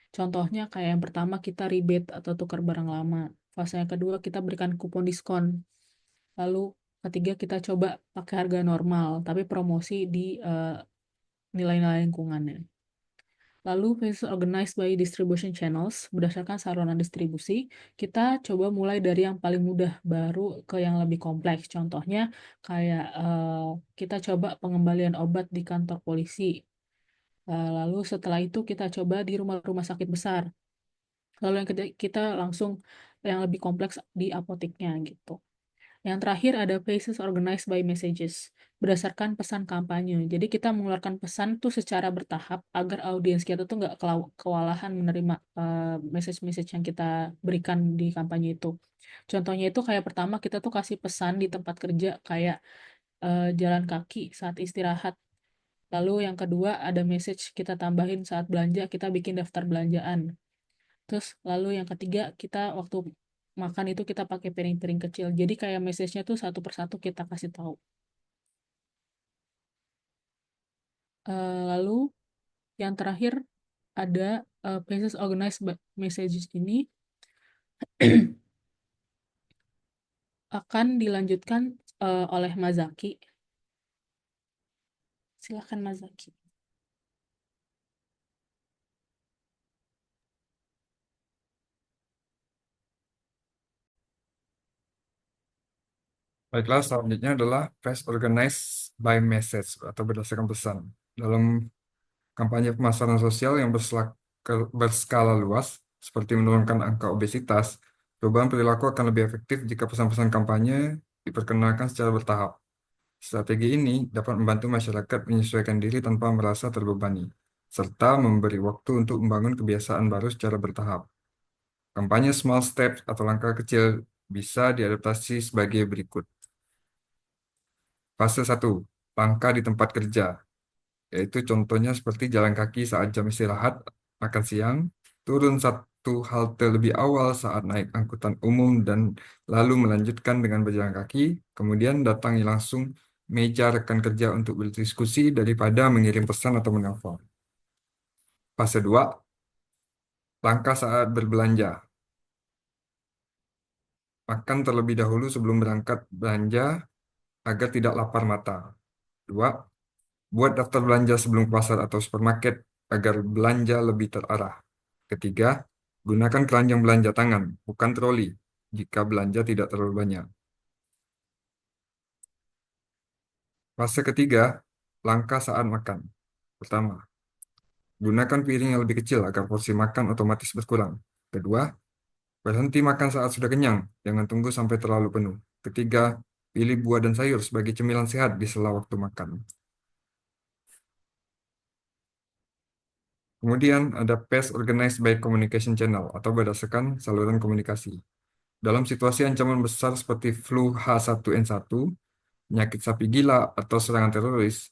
Contohnya kayak yang pertama kita rebate atau tukar barang lama. Fase yang kedua kita berikan kupon diskon. Lalu ketiga kita coba pakai harga normal, tapi promosi di nilai-nilai lingkungannya. Lalu phase organized by distribution channels berdasarkan saluran distribusi, kita coba mulai dari yang paling mudah baru ke yang lebih kompleks. Contohnya kayak kita coba pengembalian obat di kantor polisi. Lalu setelah itu kita coba di rumah-rumah sakit besar. Lalu yang ketiga kita langsung yang lebih kompleks di apoteknya gitu. Yang terakhir ada phases organized by messages, berdasarkan pesan kampanye. Jadi kita mengeluarkan pesan tuh secara bertahap agar audiens kita tuh nggak kewalahan menerima message-message yang kita berikan di kampanye itu. Contohnya itu kayak pertama kita tuh kasih pesan di tempat kerja kayak jalan kaki saat istirahat. Lalu yang kedua ada message kita tambahin saat belanja, kita bikin daftar belanjaan. Terus lalu yang ketiga kita waktu makan itu kita pakai piring-piring kecil. Jadi kayak message-nya tuh satu persatu kita kasih tahu. Lalu yang terakhir ada places organized messages ini akan dilanjutkan oleh Mazaki. Silakan Mazaki. Baiklah, selanjutnya adalah phase organized by message atau berdasarkan pesan. Dalam kampanye pemasaran sosial yang berskala luas, seperti menurunkan angka obesitas, perubahan perilaku akan lebih efektif jika pesan-pesan kampanye diperkenalkan secara bertahap. Strategi ini dapat membantu masyarakat menyesuaikan diri tanpa merasa terbebani, serta memberi waktu untuk membangun kebiasaan baru secara bertahap. Kampanye small steps atau langkah kecil bisa diadaptasi sebagai berikut. Fase 1, langkah di tempat kerja, yaitu contohnya seperti jalan kaki saat jam istirahat, makan siang, turun waktu halte lebih awal saat naik angkutan umum dan lalu melanjutkan dengan berjalan kaki, kemudian datangi langsung meja rekan kerja untuk berdiskusi daripada mengirim pesan atau menelpon. Fase 2, langkah saat berbelanja. Makan terlebih dahulu sebelum berangkat belanja agar tidak lapar mata. 2, buat daftar belanja sebelum ke pasar atau supermarket agar belanja lebih terarah. Ketiga, gunakan keranjang belanja tangan, bukan troli, jika belanja tidak terlalu banyak. Fase ketiga, langkah saat makan. Pertama, gunakan piring yang lebih kecil agar porsi makan otomatis berkurang. Kedua, berhenti makan saat sudah kenyang, jangan tunggu sampai terlalu penuh. Ketiga, pilih buah dan sayur sebagai cemilan sehat di sela waktu makan. Kemudian ada PACE Organized by Communication Channel atau berdasarkan saluran komunikasi. Dalam situasi ancaman besar seperti flu H1N1, penyakit sapi gila, atau serangan teroris,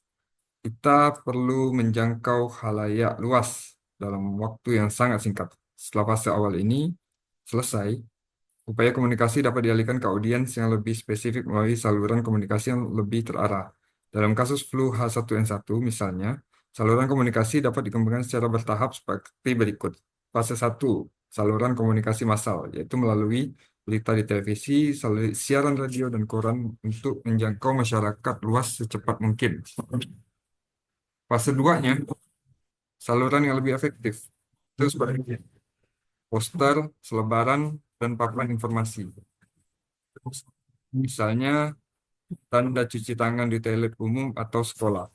kita perlu menjangkau khalayak luas dalam waktu yang sangat singkat. Setelah fase awal ini selesai, upaya komunikasi dapat dialihkan ke audiens yang lebih spesifik melalui saluran komunikasi yang lebih terarah. Dalam kasus flu H1N1 misalnya, saluran komunikasi dapat dikembangkan secara bertahap seperti berikut. Fase 1, saluran komunikasi massal, yaitu melalui berita di televisi, siaran radio, dan koran untuk menjangkau masyarakat luas secepat mungkin. Fase 2-nya, saluran yang lebih efektif. Itu sebagai poster, selebaran, dan papan informasi. Misalnya, tanda cuci tangan di toilet umum atau sekolah.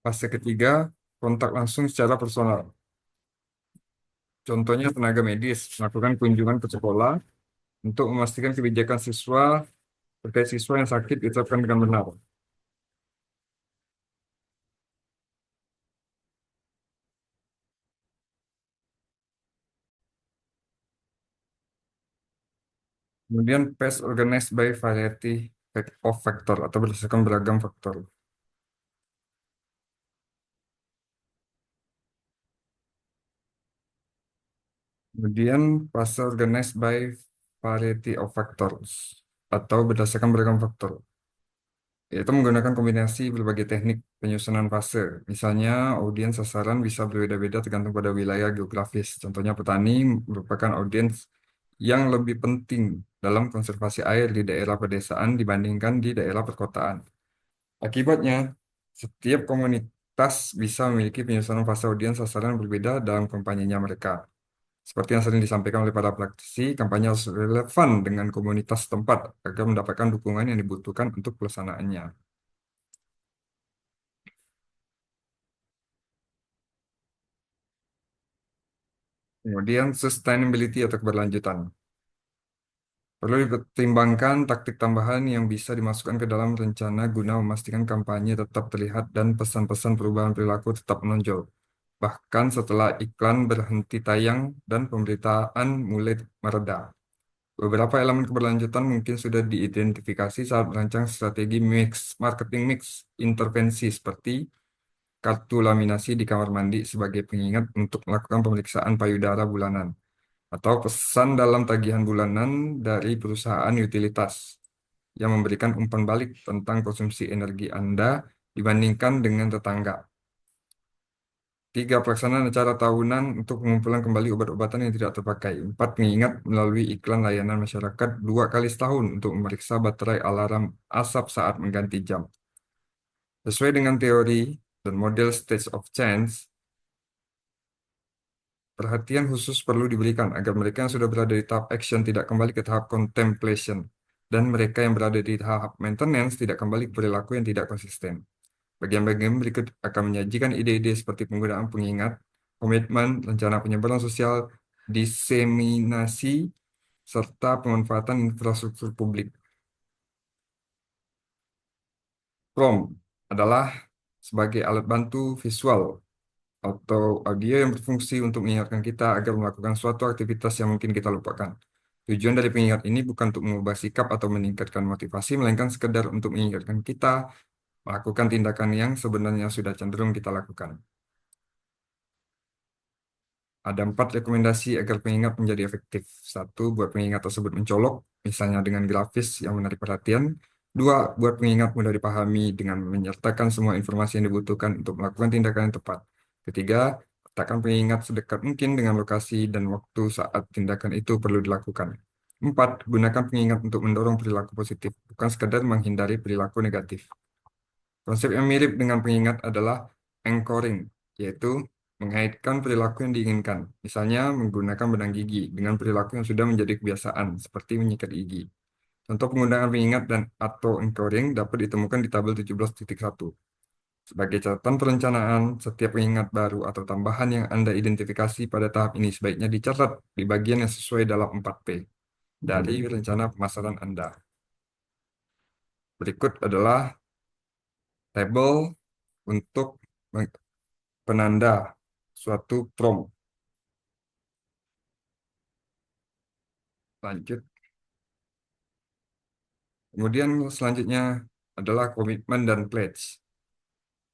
Fase ketiga, kontak langsung secara personal. Contohnya tenaga medis melakukan kunjungan ke sekolah untuk memastikan kebijakan siswa terkait siswa yang sakit diterapkan dengan benar. Kemudian PACE organized by variety of factor atau berdasarkan beragam faktor. Kemudian fase organized by variety of factors atau berdasarkan beragam faktor, yaitu menggunakan kombinasi berbagai teknik penyusunan fase. Misalnya, audiens sasaran bisa berbeda-beda tergantung pada wilayah geografis. Contohnya, petani merupakan audiens yang lebih penting dalam konservasi air di daerah pedesaan dibandingkan di daerah perkotaan. Akibatnya, setiap komunitas bisa memiliki penyusunan fase audiens sasaran yang berbeda dalam kampanyenya mereka. Seperti yang sering disampaikan oleh para praktisi, kampanye harus relevan dengan komunitas setempat agar mendapatkan dukungan yang dibutuhkan untuk pelaksanaannya. Kemudian, sustainability atau keberlanjutan. Perlu dipertimbangkan taktik tambahan yang bisa dimasukkan ke dalam rencana guna memastikan kampanye tetap terlihat dan pesan-pesan perubahan perilaku tetap menonjol. Bahkan setelah iklan berhenti tayang dan pemberitaan mulai mereda. Beberapa elemen keberlanjutan mungkin sudah diidentifikasi saat merancang strategi marketing mix intervensi seperti kartu laminasi di kamar mandi sebagai pengingat untuk melakukan pemeriksaan payudara bulanan, atau pesan dalam tagihan bulanan dari perusahaan utilitas yang memberikan umpan balik tentang konsumsi energi Anda dibandingkan dengan tetangga. 3, pelaksanaan acara tahunan untuk pengumpulan kembali obat-obatan yang tidak terpakai. 4, pengingat melalui iklan layanan masyarakat 2 kali setahun untuk memeriksa baterai alarm asap saat mengganti jam. Sesuai dengan teori dan model stage of change, perhatian khusus perlu diberikan agar mereka yang sudah berada di tahap action tidak kembali ke tahap contemplation, dan mereka yang berada di tahap maintenance tidak kembali ke perilaku yang tidak konsisten. Bagian-bagian berikut akan menyajikan ide-ide seperti penggunaan pengingat, komitmen, rencana penyebaran sosial, diseminasi, serta pemanfaatan infrastruktur publik. Prompt adalah sebagai alat bantu visual atau audio yang berfungsi untuk mengingatkan kita agar melakukan suatu aktivitas yang mungkin kita lupakan. Tujuan dari pengingat ini bukan untuk mengubah sikap atau meningkatkan motivasi, melainkan sekedar untuk mengingatkan kita melakukan tindakan yang sebenarnya sudah cenderung kita lakukan. Ada 4 rekomendasi agar pengingat menjadi efektif. 1. Buat pengingat tersebut mencolok, misalnya dengan grafis yang menarik perhatian. 2. Buat pengingat mudah dipahami dengan menyertakan semua informasi yang dibutuhkan untuk melakukan tindakan yang tepat. Ketiga, letakkan pengingat sedekat mungkin dengan lokasi dan waktu saat tindakan itu perlu dilakukan. 4. Gunakan pengingat untuk mendorong perilaku positif, bukan sekadar menghindari perilaku negatif. Konsep yang mirip dengan pengingat adalah anchoring, yaitu mengaitkan perilaku yang diinginkan. Misalnya menggunakan benang gigi dengan perilaku yang sudah menjadi kebiasaan, seperti menyikat gigi. Contoh penggunaan pengingat dan atau anchoring dapat ditemukan di tabel 17.1. Sebagai catatan perencanaan, setiap pengingat baru atau tambahan yang Anda identifikasi pada tahap ini sebaiknya dicatat di bagian yang sesuai dalam 4P dari rencana pemasaran Anda. Berikut adalah tabel untuk penanda suatu prompt. Lanjut. Kemudian selanjutnya adalah komitmen dan pledge.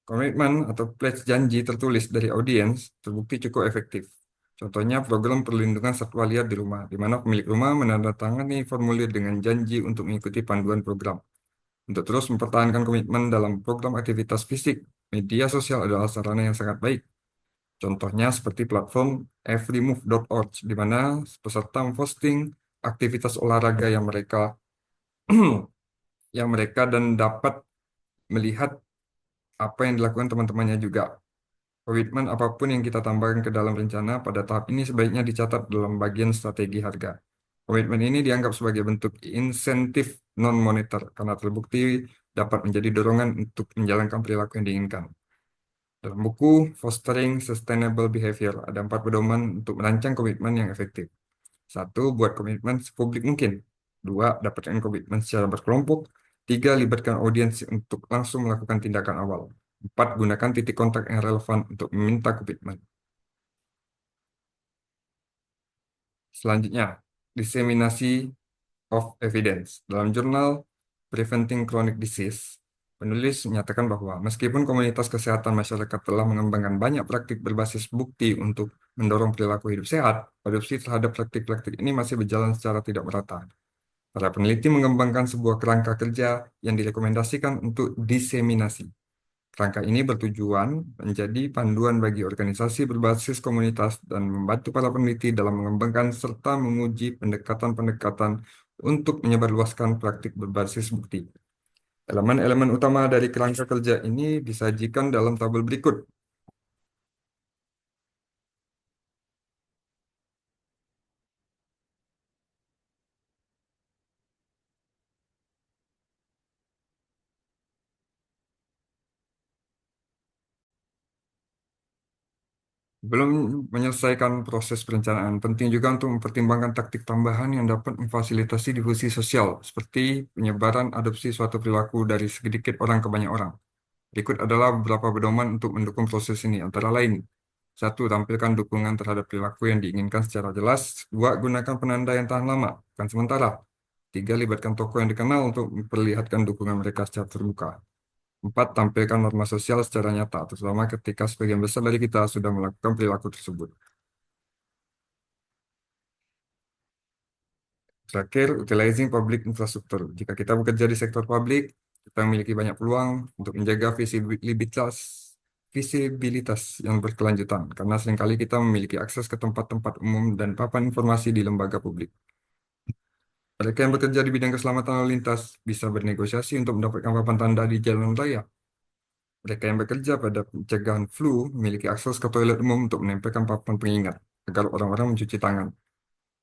Komitmen atau pledge janji tertulis dari audiens terbukti cukup efektif. Contohnya program perlindungan satwa liar di rumah, di mana pemilik rumah menandatangani formulir dengan janji untuk mengikuti panduan program. Untuk terus mempertahankan komitmen dalam program aktivitas fisik, media sosial adalah sarana yang sangat baik. Contohnya seperti platform everymove.org, di mana peserta memposting aktivitas olahraga yang mereka dan dapat melihat apa yang dilakukan teman-temannya juga. Komitmen apapun yang kita tambahkan ke dalam rencana pada tahap ini sebaiknya dicatat dalam bagian strategi harga. Komitmen ini dianggap sebagai bentuk insentif non-moneter karena terbukti dapat menjadi dorongan untuk menjalankan perilaku yang diinginkan. Dalam buku Fostering Sustainable Behavior, ada 4 pedoman untuk merancang komitmen yang efektif. 1. Buat komitmen sepublik mungkin. 2. Dapatkan komitmen secara berkelompok. 3. Libatkan audiens untuk langsung melakukan tindakan awal. 4. Gunakan titik kontak yang relevan untuk meminta komitmen. Selanjutnya, diseminasi of evidence. Dalam jurnal Preventing Chronic Disease, penulis menyatakan bahwa meskipun komunitas kesehatan masyarakat telah mengembangkan banyak praktik berbasis bukti untuk mendorong perilaku hidup sehat, adopsi terhadap praktik-praktik ini masih berjalan secara tidak merata. Para peneliti mengembangkan sebuah kerangka kerja yang direkomendasikan untuk diseminasi. Kerangka ini bertujuan menjadi panduan bagi organisasi berbasis komunitas dan membantu para peneliti dalam mengembangkan serta menguji pendekatan-pendekatan untuk menyebarluaskan praktik berbasis bukti. Elemen-elemen utama dari kerangka kerja ini disajikan dalam tabel berikut. Belum menyelesaikan proses perencanaan, penting juga untuk mempertimbangkan taktik tambahan yang dapat memfasilitasi difusi sosial, seperti penyebaran adopsi suatu perilaku dari sedikit orang ke banyak orang. Berikut adalah beberapa pedoman untuk mendukung proses ini, antara lain. 1. Tampilkan dukungan terhadap perilaku yang diinginkan secara jelas. 2. Gunakan penanda yang tahan lama, bukan sementara. 3. Libatkan tokoh yang dikenal untuk memperlihatkan dukungan mereka secara terbuka. 4. Tampilkan norma sosial secara nyata, terutama ketika sebagian besar dari kita sudah melakukan perilaku tersebut. Terakhir, utilizing public infrastructure. Jika kita bekerja di sektor publik, kita memiliki banyak peluang untuk menjaga visibilitas yang berkelanjutan, karena seringkali kita memiliki akses ke tempat-tempat umum dan papan informasi di lembaga publik. Mereka yang bekerja di bidang keselamatan lalu lintas bisa bernegosiasi untuk mendapatkan papan tanda di jalan raya. Mereka yang bekerja pada pencegahan flu memiliki akses ke toilet umum untuk menempelkan papan pengingat agar orang-orang mencuci tangan.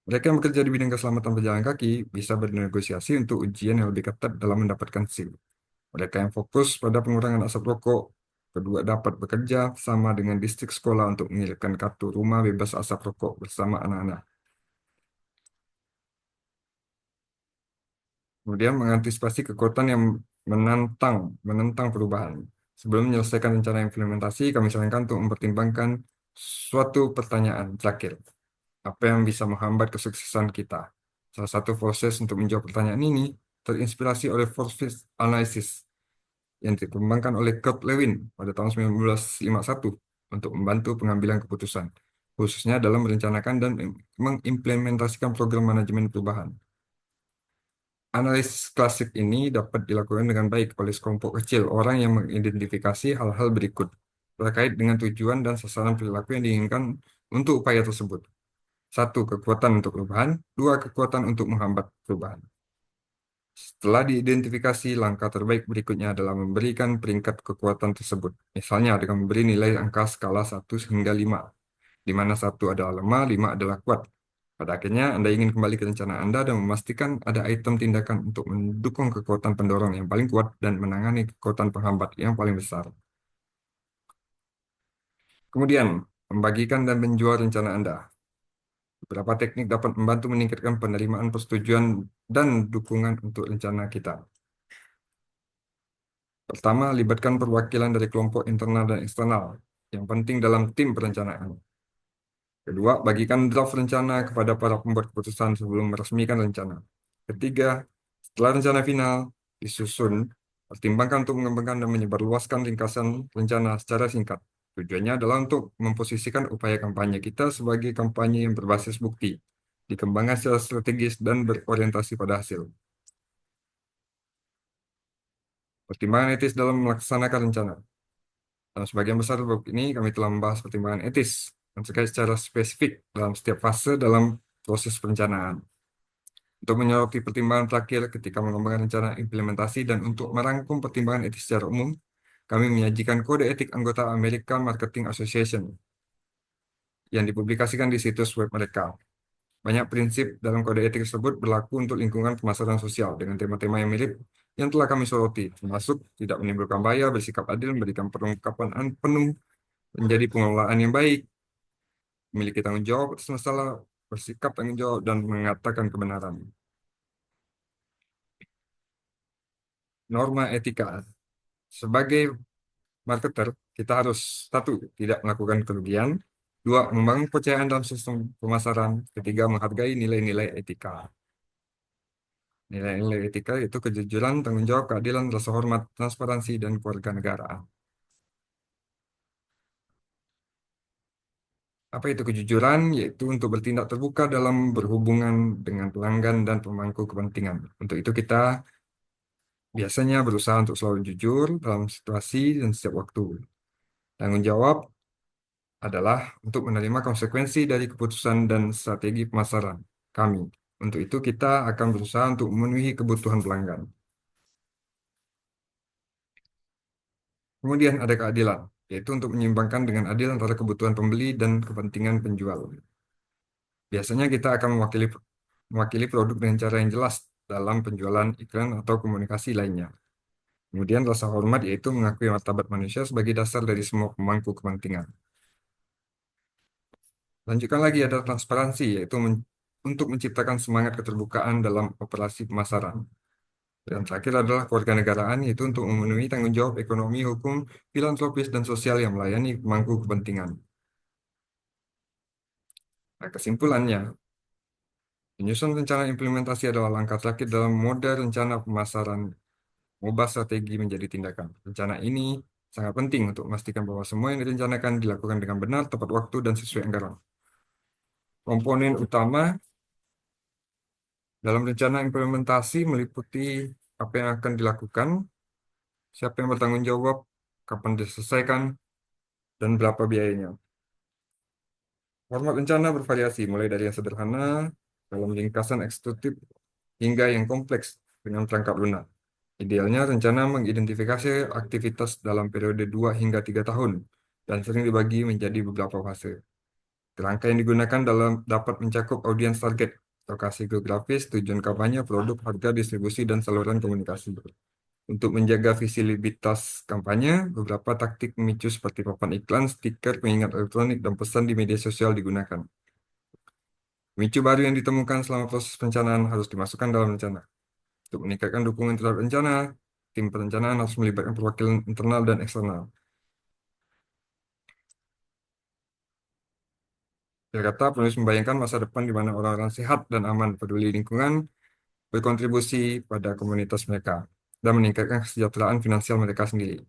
Mereka yang bekerja di bidang keselamatan pejalan kaki bisa bernegosiasi untuk ujian yang lebih ketat dalam mendapatkan SIM. Mereka yang fokus pada pengurangan asap rokok kedua dapat bekerja sama dengan distrik sekolah untuk mengirimkan kartu rumah bebas asap rokok bersama anak-anak. Kemudian mengantisipasi kekuatan yang menentang perubahan. Sebelum menyelesaikan rencana implementasi, kami sarankan untuk mempertimbangkan suatu pertanyaan terakhir. Apa yang bisa menghambat kesuksesan kita? Salah satu proses untuk menjawab pertanyaan ini terinspirasi oleh force field analysis. yang dikembangkan oleh Kurt Lewin pada tahun 1951 untuk membantu pengambilan keputusan, khususnya dalam merencanakan dan mengimplementasikan program manajemen perubahan. Analisis klasik ini dapat dilakukan dengan baik oleh sekelompok kecil orang yang mengidentifikasi hal-hal berikut terkait dengan tujuan dan sasaran perilaku yang diinginkan untuk upaya tersebut. 1. Kekuatan untuk perubahan. 2. Kekuatan untuk menghambat perubahan. Setelah diidentifikasi, langkah terbaik berikutnya adalah memberikan peringkat kekuatan tersebut. Misalnya dengan memberi nilai angka skala 1 hingga 5, di mana 1 adalah lemah, 5 adalah kuat. Pada akhirnya, Anda ingin kembali ke rencana Anda dan memastikan ada item tindakan untuk mendukung kekuatan pendorong yang paling kuat dan menangani kekuatan penghambat yang paling besar. Kemudian, membagikan dan menjual rencana Anda. Beberapa teknik dapat membantu meningkatkan penerimaan persetujuan dan dukungan untuk rencana kita. Pertama, libatkan perwakilan dari kelompok internal dan eksternal yang penting dalam tim perencanaan. Kedua, bagikan draft rencana kepada para pembuat keputusan sebelum meresmikan rencana. Ketiga, setelah rencana final disusun, pertimbangkan untuk mengembangkan dan menyebarluaskan ringkasan rencana secara singkat. Tujuannya adalah untuk memposisikan upaya kampanye kita sebagai kampanye yang berbasis bukti, dikembangkan secara strategis dan berorientasi pada hasil. Pertimbangan etis dalam melaksanakan rencana. Dalam sebagian besar bab ini, kami telah membahas pertimbangan etis yang terkait secara spesifik dalam setiap fase dalam proses perencanaan. Untuk menyoroti pertimbangan terakhir ketika mengembangkan rencana implementasi dan untuk merangkum pertimbangan etis secara umum, kami menyajikan kode etik anggota American Marketing Association yang dipublikasikan di situs web mereka. Banyak prinsip dalam kode etik tersebut berlaku untuk lingkungan pemasaran sosial dengan tema-tema yang mirip yang telah kami soroti, termasuk tidak menimbulkan bahaya, bersikap adil, memberikan perlengkapan penuh, menjadi pengelolaan yang baik, memiliki tanggung jawab atas masalah, bersikap tanggung jawab, dan mengatakan kebenaran. Norma etika. Sebagai marketer, kita harus: 1. Tidak melakukan kerugian. 2. Membangun kepercayaan dalam sistem pemasaran. 3. Menghargai nilai-nilai etika. Nilai-nilai etika itu kejujuran, tanggung jawab, keadilan, rasa hormat, transparansi, dan kewarganegaraan. Apa itu kejujuran? Yaitu untuk bertindak terbuka dalam berhubungan dengan pelanggan dan pemangku kepentingan. Untuk itu kita biasanya berusaha untuk selalu jujur dalam situasi dan setiap waktu. Tanggung jawab adalah untuk menerima konsekuensi dari keputusan dan strategi pemasaran kami. Untuk itu kita akan berusaha untuk memenuhi kebutuhan pelanggan. Kemudian ada keadilan, yaitu untuk menyeimbangkan dengan adil antara kebutuhan pembeli dan kepentingan penjual. Biasanya kita akan mewakili produk dengan cara yang jelas dalam penjualan, iklan, atau komunikasi lainnya. Kemudian rasa hormat, yaitu mengakui martabat manusia sebagai dasar dari semua pemangku kepentingan. Lanjutkan lagi ada transparansi, yaitu untuk menciptakan semangat keterbukaan dalam operasi pemasaran. Dan terakhir adalah kewarganegaraan, yaitu untuk memenuhi tanggung jawab ekonomi, hukum, filantropis, dan sosial yang melayani pemangku kepentingan. Nah, kesimpulannya, penyusunan rencana implementasi adalah langkah terakhir dalam mode rencana pemasaran, mengubah strategi menjadi tindakan. Rencana ini sangat penting untuk memastikan bahwa semua yang direncanakan dilakukan dengan benar, tepat waktu, dan sesuai anggaran. Komponen utama dalam rencana implementasi meliputi apa yang akan dilakukan, siapa yang bertanggung jawab, kapan diselesaikan, dan berapa biayanya. Format rencana bervariasi, mulai dari yang sederhana dalam ringkasan eksekutif hingga yang kompleks dengan perangkat lunak. Idealnya, rencana mengidentifikasi aktivitas dalam periode 2 hingga 3 tahun dan sering dibagi menjadi beberapa fase. Kerangka yang digunakan dapat mencakup audiens target, lokasi geografis, tujuan kampanye, produk, harga, distribusi, dan saluran komunikasi. Untuk menjaga visibilitas kampanye, beberapa taktik memicu seperti papan iklan, stiker, pengingat elektronik, dan pesan di media sosial digunakan. Pemicu baru yang ditemukan selama proses perencanaan harus dimasukkan dalam rencana. Untuk meningkatkan dukungan terhadap rencana, tim perencanaan harus melibatkan perwakilan internal dan eksternal. Dia kata, penulis membayangkan masa depan di mana orang-orang sehat dan aman, peduli lingkungan, berkontribusi pada komunitas mereka. dan meningkatkan kesejahteraan finansial mereka sendiri.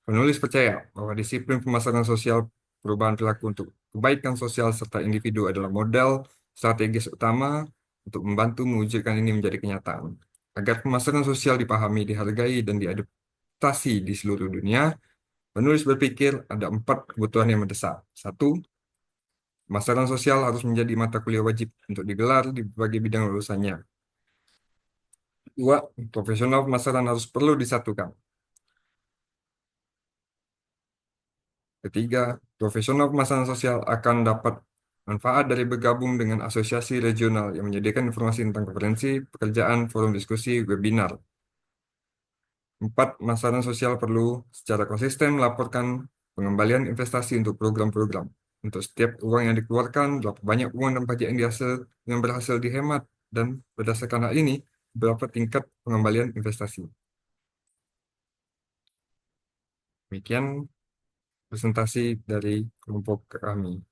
Penulis percaya bahwa disiplin pemasaran sosial, perubahan perilaku untuk kebaikan sosial serta individu adalah modal strategis utama untuk membantu mewujudkan ini menjadi kenyataan. Agar pemasaran sosial dipahami, dihargai, dan diadaptasi di seluruh dunia, penulis berpikir ada 4 kebutuhan yang mendesak. 1. Pemasaran sosial harus menjadi mata kuliah wajib untuk digelar di berbagai bidang lulusannya. 2. Profesional pemasaran harus perlu disatukan. Ketiga, profesional pemasaran sosial akan dapat manfaat dari bergabung dengan asosiasi regional yang menyediakan informasi tentang konferensi, pekerjaan, forum diskusi, webinar. 4. Pemasaran sosial perlu secara konsisten melaporkan pengembalian investasi untuk program-program. Untuk setiap uang yang dikeluarkan, berapa banyak uang dan pajak yang berhasil dihemat, dan berdasarkan hal ini, berapa tingkat pengembalian investasi. Demikian presentasi dari kelompok kami.